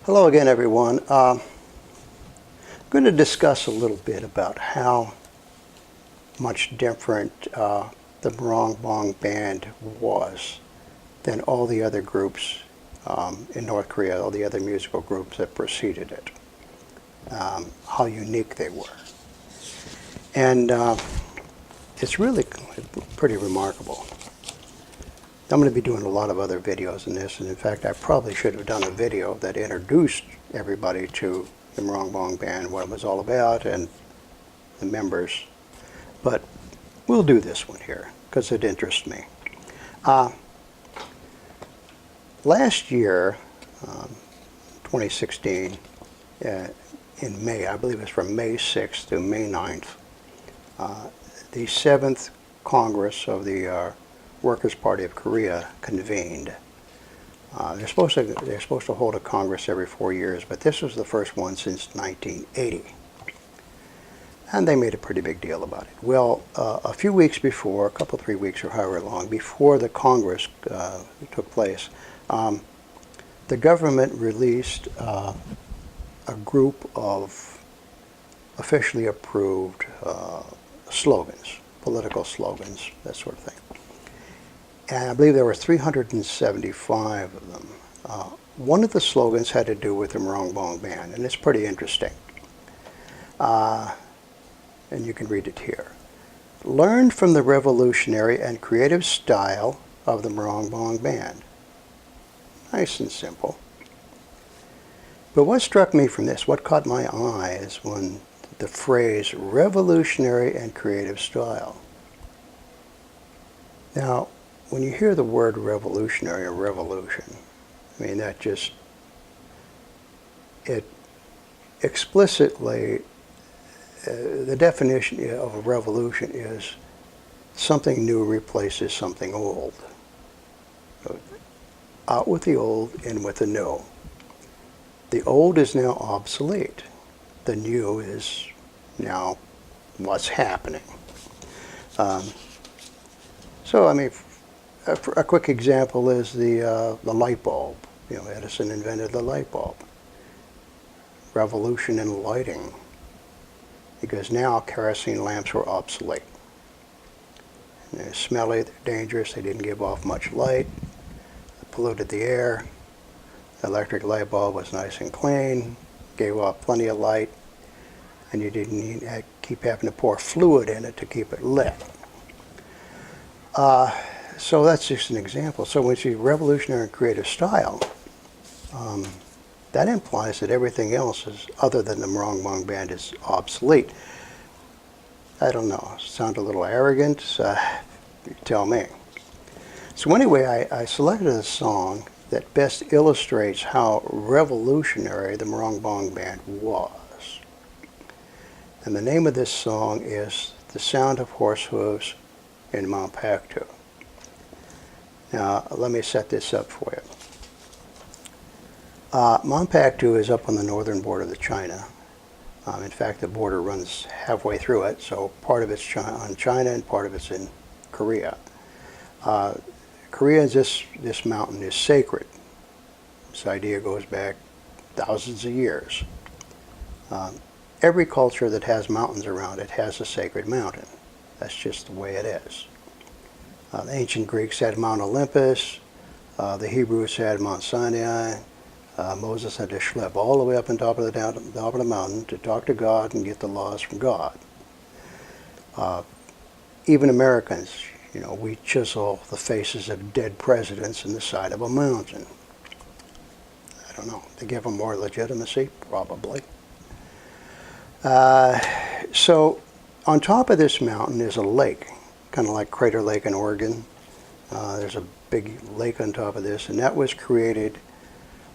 Hello again, everyone. I'm going to discuss a little bit about how much different the Moranbong Band was than all the other groups in North Korea, all the other musical groups that preceded it, how unique they were. And it's really pretty remarkable. I'm going to be doing a lot of other videos in this, and in fact I probably should have done a video that introduced everybody to the Moranbong Band, what it was all about, and the members. But we'll do this one here because it interests me. Last year, 2016, in May, I believe it's from May 6th to May 9th, the 7th Congress of the Workers' Party of Korea convened. They're supposed to hold a Congress every 4 years, but this was the first one since 1980. And they made a pretty big deal about it. Well, a few weeks before, a couple, 3 weeks or however long, before the Congress took place, the government released a group of officially approved slogans, political slogans, that sort of thing. And I believe there were 375 of them. One of the slogans had to do with the Moranbong Band, and it's pretty interesting. And you can read it here. Learn from the revolutionary and creative style of the Moranbong Band. Nice and simple. But what struck me from this, what caught my eye, is when the phrase revolutionary and creative style. Now, when you hear the word revolutionary or revolution, I mean, that just, it explicitly, the definition of a revolution is something new replaces something old. So, out with the old, in with the new. The old is now obsolete. The new is now what's happening. So, I mean, a quick example is the light bulb. You know, Edison invented the light bulb. Revolution in lighting, because now kerosene lamps were obsolete. They're smelly, they're dangerous, they didn't give off much light, they polluted the air. The electric light bulb was nice and clean, gave off plenty of light, and you didn't need to keep having to pour fluid in it to keep it lit. So that's just an example. So when you see revolutionary and creative style, that implies that everything else is, other than the Moranbong Band, is obsolete. I don't know. Sound a little arrogant? You tell me. So anyway, I selected a song that best illustrates how revolutionary the Moranbong Band was. And the name of this song is The Sound of Horse Hooves in Mount Paktu. Now, let me set this up for you. Mount Paktu is up on the northern border of China. In fact, the border runs halfway through it, so part of it's on China and part of it's in Korea. Korea, this mountain is sacred. This idea goes back thousands of years. Every culture that has mountains around it has a sacred mountain. That's just the way it is. The ancient Greeks had Mount Olympus. The Hebrews had Mount Sinai. Moses had to schlep all the way up on top of the mountain to talk to God and get the laws from God. Even Americans, you know, we chisel the faces of dead presidents in the side of a mountain. I don't know. To give them more legitimacy? Probably. So on top of this mountain is a lake, kind of like Crater Lake in Oregon. There's a big lake on top of this, and that was created,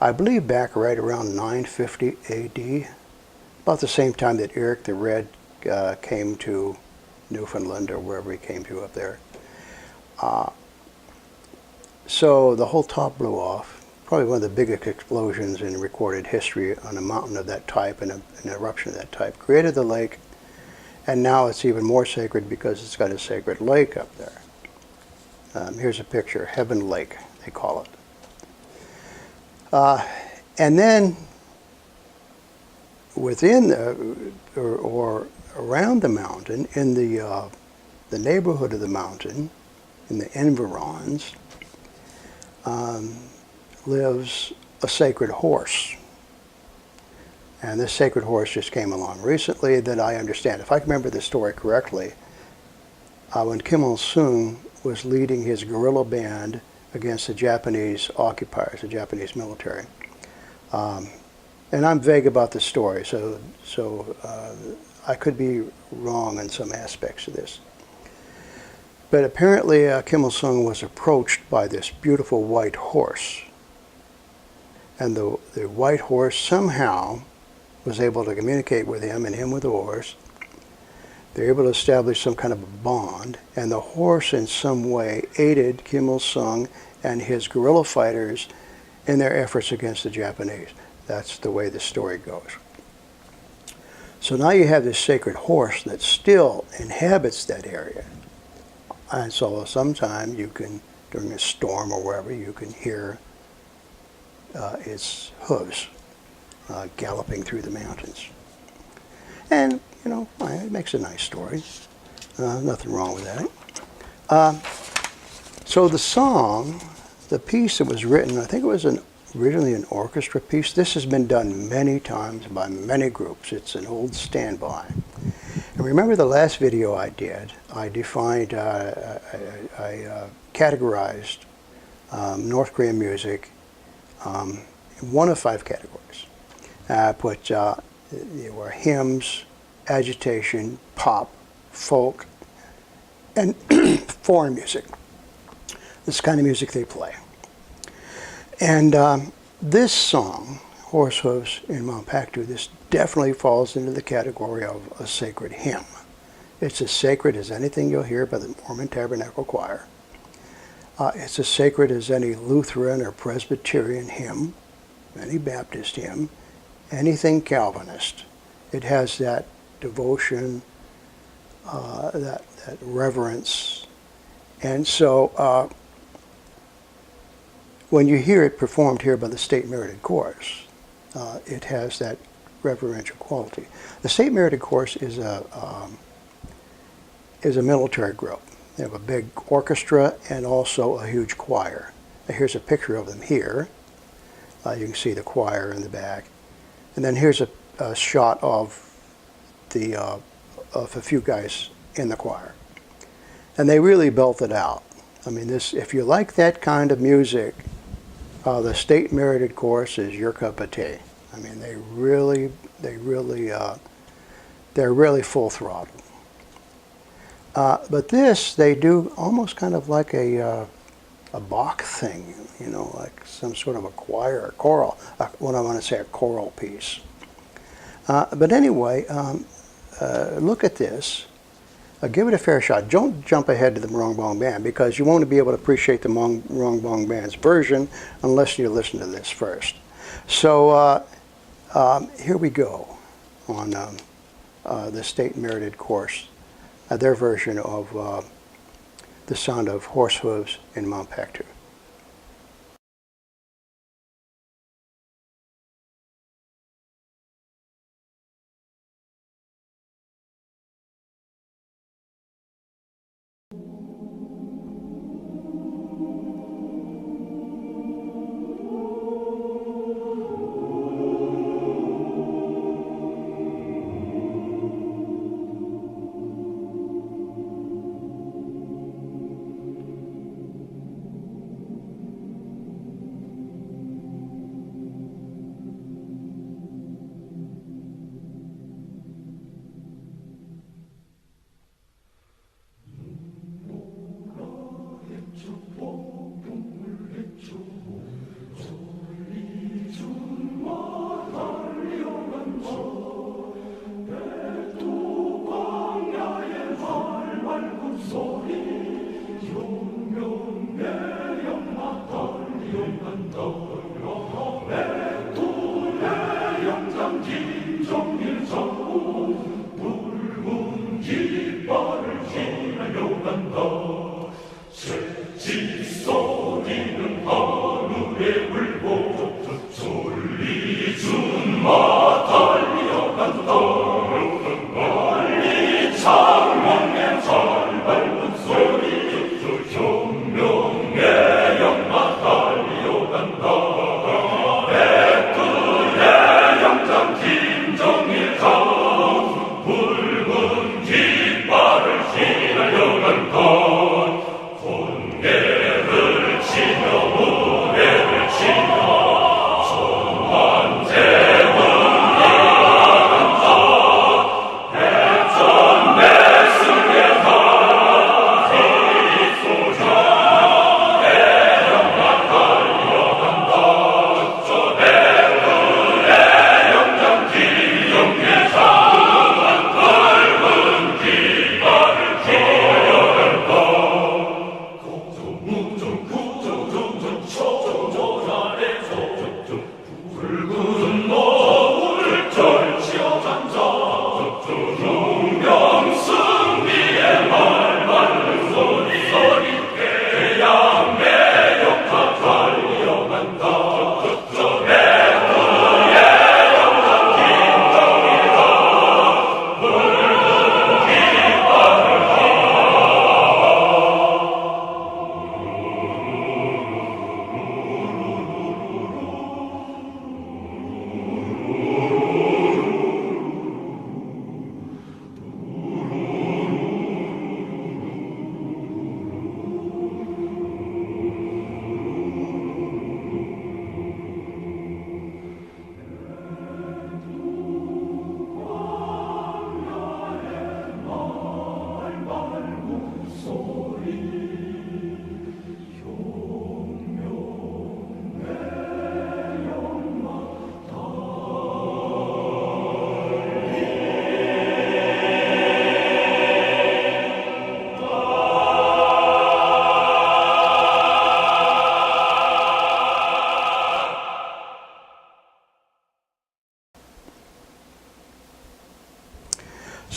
I believe, back right around 950 AD, about the same time that Eric the Red came to Newfoundland or wherever he came to up there. So the whole top blew off. Probably one of the biggest explosions in recorded history on a mountain of that type and an eruption of that type. Created the lake, and now it's even more sacred because it's got a sacred lake up there. Here's a picture, Heaven Lake, they call it. And then within or around the mountain, in the neighborhood of the mountain, in the environs, lives a sacred horse. And this sacred horse just came along recently that I understand. If I can remember the story correctly, when Kim Il-sung was leading his guerrilla band against the Japanese occupiers, the Japanese military. And I'm vague about the story, so I could be wrong in some aspects of this. But apparently Kim Il-sung was approached by this beautiful white horse. And the white horse somehow was able to communicate with him and him with the horse. They're able to establish some kind of a bond, and the horse in some way aided Kim Il-sung and his guerrilla fighters in their efforts against the Japanese. That's the way the story goes. So now you have this sacred horse that still inhabits that area. And so sometime you can, during a storm or wherever, you can hear its hooves galloping through the mountains. And, you know, it makes a nice story. Nothing wrong with that. So the song, the piece that was written, I think it was originally an orchestra piece. This has been done many times by many groups. It's an old standby. And remember the last video I did, I defined, I categorized North Korean music in one of 5 categories. I put, there were hymns, agitation, pop, folk, and foreign music. This kind of music they play. And this song, Horse Hooves in Mampaktu, this definitely falls into the category of a sacred hymn. It's as sacred as anything you'll hear by the Mormon Tabernacle Choir. It's as sacred as any Lutheran or Presbyterian hymn, any Baptist hymn, anything Calvinist. It has that devotion, that reverence. And so when you hear it performed here by the State Merited Chorus, it has that reverential quality. The State Merited Chorus is a military group. They have a big orchestra and also a huge choir. Now, here's a picture of them here. You can see the choir in the back. And then here's a shot of a few guys in the choir. And they really belt it out. I mean, if you like that kind of music, the State Merited Chorus is your cup of tea. I mean, they're really full throttle. But this, they do almost kind of like a Bach thing, you know, like some sort of a choir, a choral, what I want to say, a choral piece. But anyway, look at this. Give it a fair shot. Don't jump ahead to the Moranbong Band, because you won't be able to appreciate the Moranbong Band's version unless you listen to this first. So here we go on the State Merited Chorus, their version of the sound of horse hooves in Mampaktu. 울고 솔리 준 마달려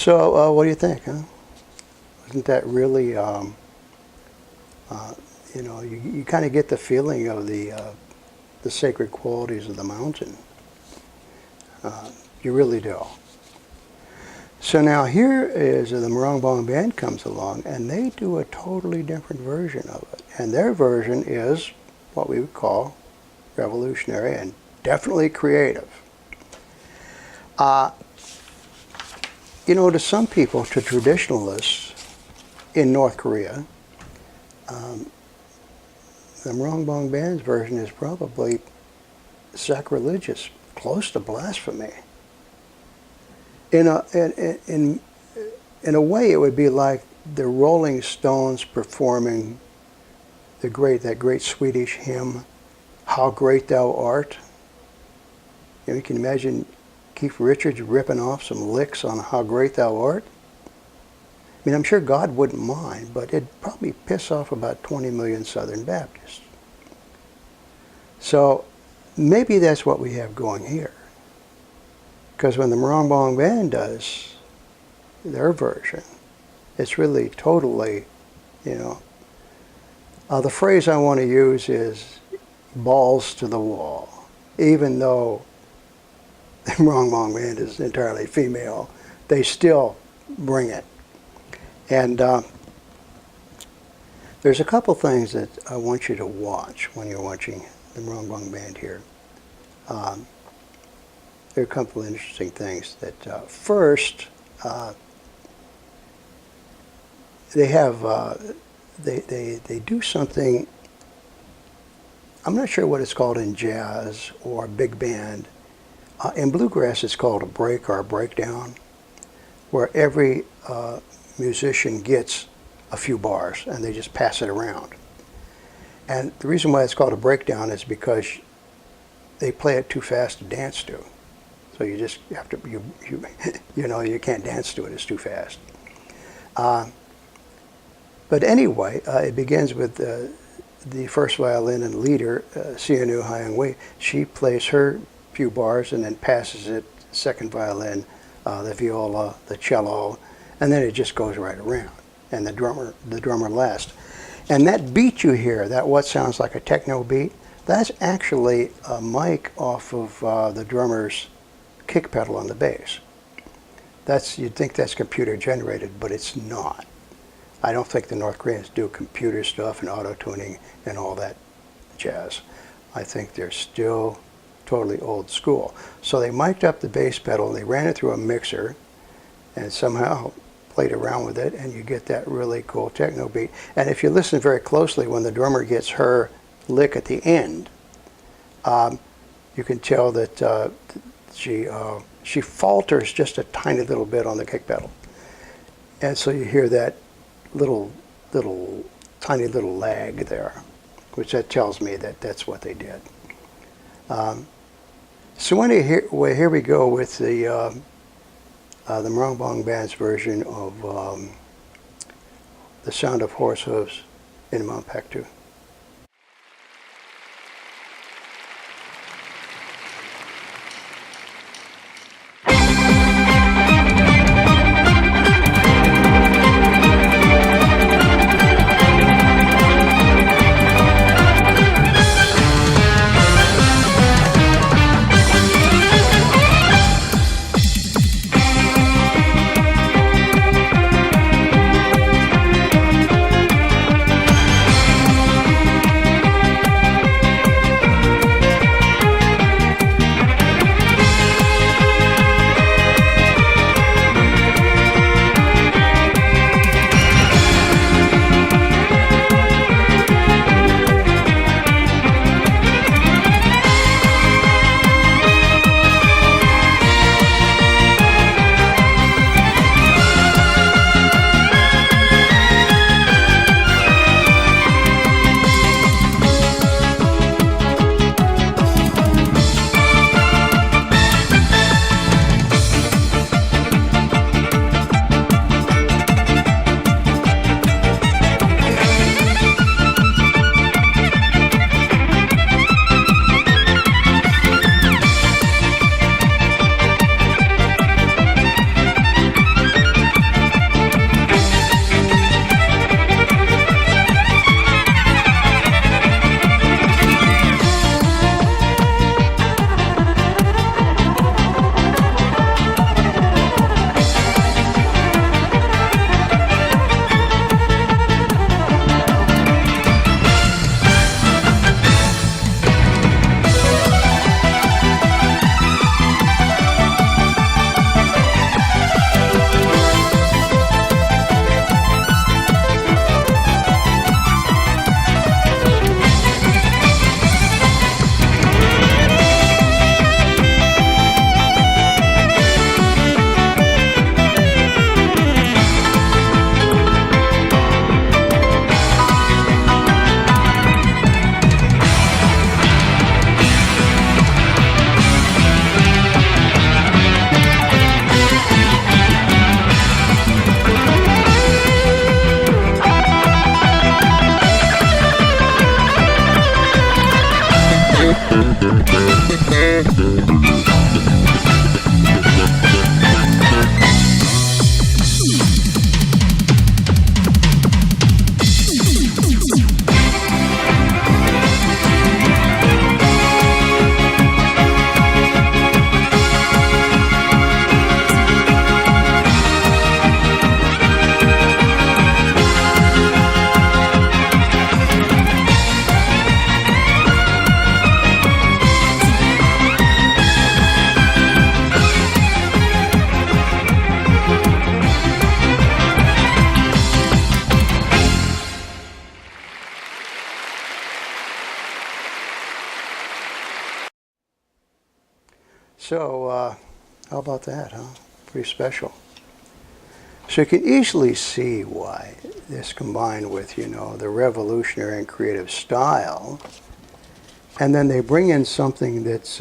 So, what do you think? Huh? Isn't that really, you kind of get the feeling of the sacred qualities of the mountain. You really do. So now here is the Moranbong Band comes along, and they do a totally different version of it. And their version is what we would call revolutionary and definitely creative. To some people, to traditionalists in North Korea, the Moranbong Band's version is probably sacrilegious, close to blasphemy. In a way, it would be like the Rolling Stones performing that great Swedish hymn, "How Great Thou Art." You can imagine Keith Richards ripping off some licks on "How Great Thou Art." I mean, I'm sure God wouldn't mind, but it'd probably piss off about 20 million Southern Baptists. So maybe that's what we have going here. Because when the Moranbong Band does their version, it's really totally, the phrase I want to use is balls to the wall. Even though the Moranbong Band is entirely female, they still bring it. And there's a couple things that I want you to watch when you're watching the Moranbong Band here. There are a couple of interesting things. That first, they have they do something. I'm not sure what it's called in jazz or big band. In bluegrass, it's called a break or a breakdown, where every musician gets a few bars and they just pass it around. And the reason why it's called a breakdown is because they play it too fast to dance to. So you just have to, you can't dance to it, it's too fast. But anyway, it begins with the first violin and leader, Sianu Hyung-wee. She plays her few bars and then passes it, second violin, the viola, the cello, and then it just goes right around. And the drummer last. And that beat you hear, that what sounds like a techno beat, that's actually a mic off of the drummer's kick pedal on the bass. You'd think that's computer generated, but it's not. I don't think the North Koreans do computer stuff and auto-tuning and all that jazz. I think they're still totally old school. So they mic'd up the bass pedal and they ran it through a mixer and somehow played around with it, and you get that really cool techno beat. And if you listen very closely, when the drummer gets her lick at the end, you can tell that she falters just a tiny little bit on the kick pedal. And so you hear that tiny little lag there, which that tells me that that's what they did. So anyway, here we go with the Moranbong Band's version of The Sound of Horse Hooves in Mount Paktu. So, how about that, huh? Pretty special. So you can easily see why this combined with, you know, the revolutionary and creative style, and then they bring in something that's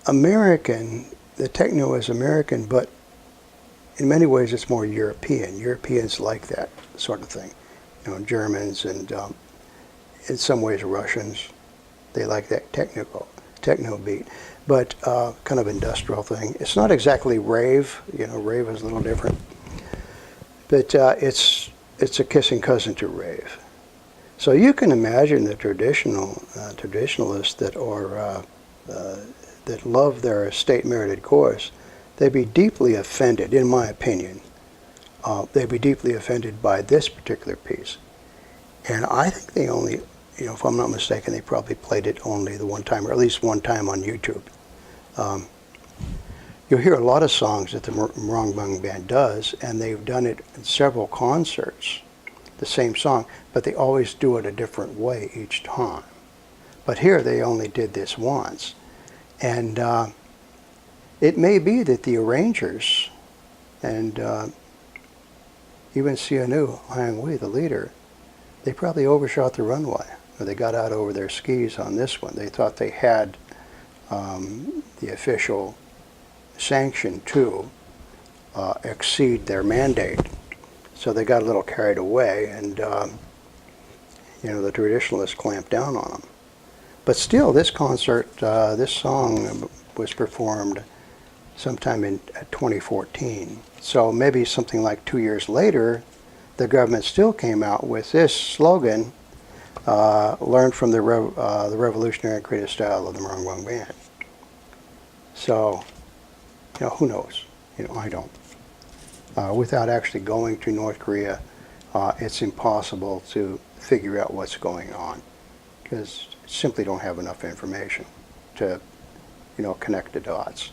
American. The techno is American, but in many ways it's more European. Europeans like that sort of thing. You know, Germans and in some ways Russians. They like that techno beat, but kind of industrial thing. It's not exactly rave. You know, rave is a little different, but it's a kissing cousin to rave. So you can imagine the traditionalists that are that love their state-merited course. They'd be deeply offended, in my opinion. They'd be deeply offended by this particular piece, and I think they only. You know, if I'm not mistaken, they probably played it only the one time, or at least one time on YouTube. You'll hear a lot of songs that the Moranbong Band does, and they've done it in several concerts, the same song, but they always do it a different way each time. But here they only did this once. And it may be that the arrangers and even Sianu Hyang-Wee, the leader, they probably overshot the runway. Or they got out over their skis on this one. They thought they had the official sanction to exceed their mandate. So they got a little carried away, and you know, the traditionalists clamped down on them. But still, this concert, this song was performed sometime in 2014. So maybe something like 2 years later, the government still came out with this slogan, learned from the revolutionary and creative style of the Moranbong Band. So, you know, who knows? You know, I don't. Without actually going to North Korea, it's impossible to figure out what's going on, because simply don't have enough information to, you know, connect the dots.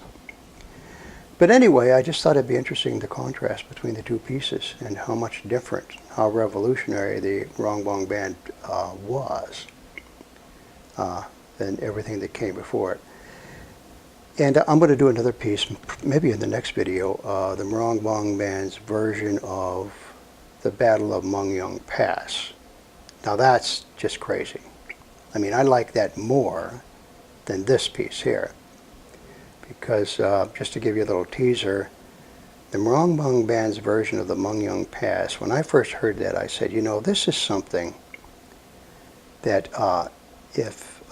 But anyway, I just thought it'd be interesting the contrast between the two pieces and how much different, how revolutionary the Moranbong Band was than everything that came before it. And I'm going to do another piece, maybe in the next video, the Moranbong Band's version of the Battle of Mungyong Pass. Now that's just crazy. I mean, I like that more than this piece here. Because, just to give you a little teaser, the Moranbong Band's version of the Mungyong Pass, when I first heard that, I said, you know, this is something that if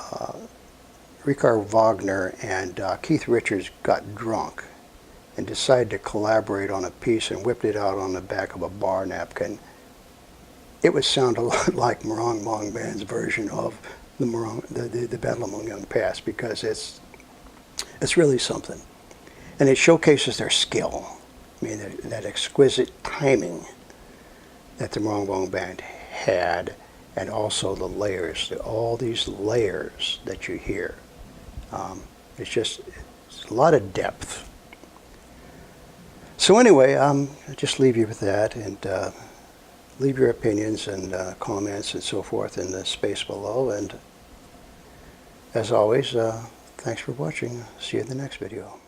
Richard Wagner and Keith Richards got drunk and decided to collaborate on a piece and whipped it out on the back of a bar napkin, it would sound a lot like Moranbong Band's version of the Battle of Mungyong Pass, because it's really something. And it showcases their skill. I mean, that exquisite timing that the Moranbong Band had, and also the layers, all these layers that you hear. It's a lot of depth. So anyway, I'll just leave you with that, and leave your opinions and comments and so forth in the space below. And as always, thanks for watching. See you in the next video.